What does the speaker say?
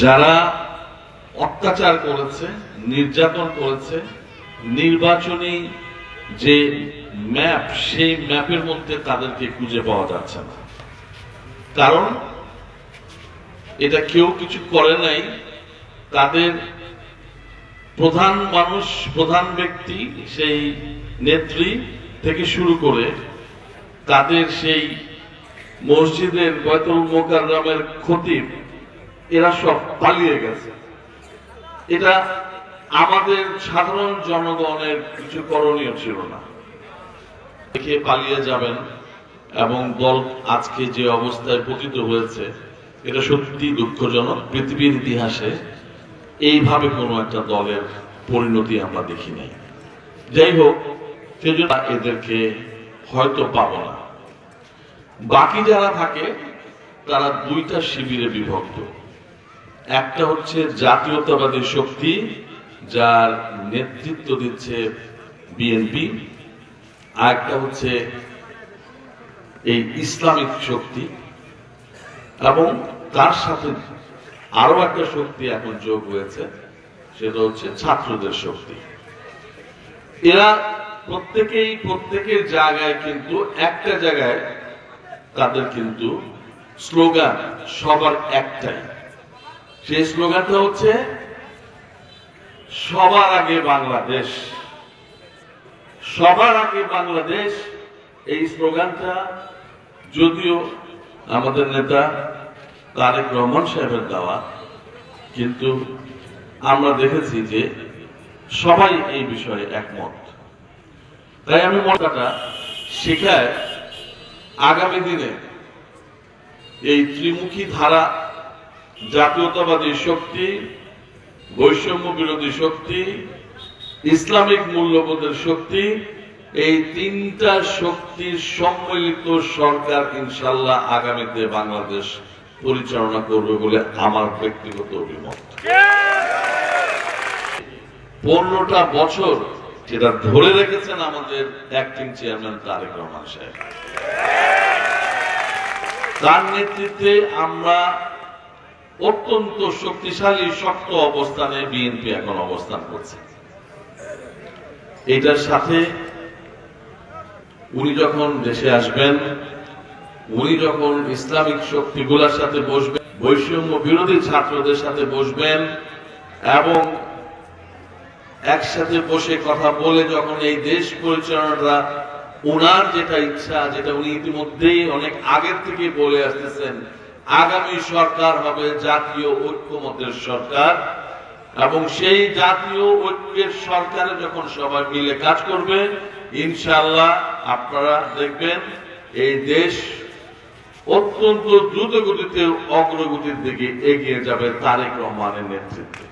যারা অত্যাচার করেছে, নির্যাতন করেছে, নির্বাচনী যে ম্যাপ, সেই ম্যাপের মধ্যে তাদেরকে খুঁজে পাওয়া যাচ্ছে না। কারণ এটা কেউ কিছু করে নাই। তাদের প্রধান মানুষ, প্রধান ব্যক্তি, সেই নেত্রী থেকে শুরু করে তাদের সেই মসজিদের বয়তুল মোকাররমের খতিব, এরা সব পালিয়ে গেছে। এটা আমাদের সাধারণ জনগণের কিছু করণীয় ছিল না। দেখে পালিয়ে যাবেন এবং দল আজকে যে অবস্থায় পতিত হয়েছে, এটা সত্যি দুঃখজনক। পৃথিবীর ইতিহাসে এইভাবে কোনো একটা দলের পরিণতি আমরা দেখি নাই। যাই হোক, সেজন্য এদেরকে হয়তো পাবো না। বাকি যারা থাকে তারা দুইটা শিবিরে বিভক্ত। একটা হচ্ছে জাতীয়তাবাদী শক্তি, যার নেতৃত্ব দিচ্ছে বিএনপি, আর একটা হচ্ছে এই ইসলামিক শক্তি, এবং তার সাথে আরো একটা শক্তি এখন যোগ হয়েছে, সেটা হচ্ছে ছাত্রদের শক্তি। এরা প্রত্যেকেই প্রত্যেকের জায়গায় কিন্তু একটা জায়গায় তাদের কিন্তু স্লোগান সবার একটাই। সেই স্লোগানটা হচ্ছে সবার আগে বাংলাদেশ, সবার আগে বাংলাদেশ। এই স্লোগানটা যদিও আমাদের নেতা তারেক রহমান সাহেবের দেওয়া, কিন্তু আমরা দেখেছি যে সবাই এই বিষয়ে একমত। তাই আমি মনটা শেখায় আগামী দিনে এই ত্রিমুখী ধারা, জাতীয়তাবাদী শক্তি, বৈষম্য বিরোধী শক্তি, ইসলামিক মূল্যবোধের শক্তি, এই তিনটা শক্তির সম্মিলিত সরকার ইনশাল্লাহ আগামীতে বাংলাদেশ পরিচালনা করবে বলে আমার ব্যক্তিগত অভিমত। 15টা বছর যেটা ধরে রেখেছেন আমাদের অ্যাক্টিং চেয়ারম্যান তারেক রহমান সাহেব, তার নেতৃত্বে আমরা অত্যন্ত শক্তিশালী শক্ত অবস্থানে বিএনপি এখন অবস্থান করছে। এটার সাথে উনি যখন দেশে আসবেন, উনি যখন ইসলামিক শক্তিগুলোর সাথে বসবেন, বৈষম্য বিরোধী ছাত্রদের সাথে বসবেন, এবং একসাথে বসে কথা বলে যখন এই দেশ পরিচালনাটা ওনার যেটা ইচ্ছা, যেটা উনি ইতিমধ্যেই অনেক আগের থেকে বলে আসতেছেন, আগামী সরকার হবে জাতীয় ঐক্যমতের সরকার, এবং সেই জাতীয় ঐক্যের সরকারে যখন সবাই মিলে কাজ করবে, ইনশাআল্লাহ আপনারা দেখবেন এই দেশ অত্যন্ত দ্রুত গতিতে অগ্রগতির দিকে এগিয়ে যাবে তারেক রহমানের নেতৃত্বে।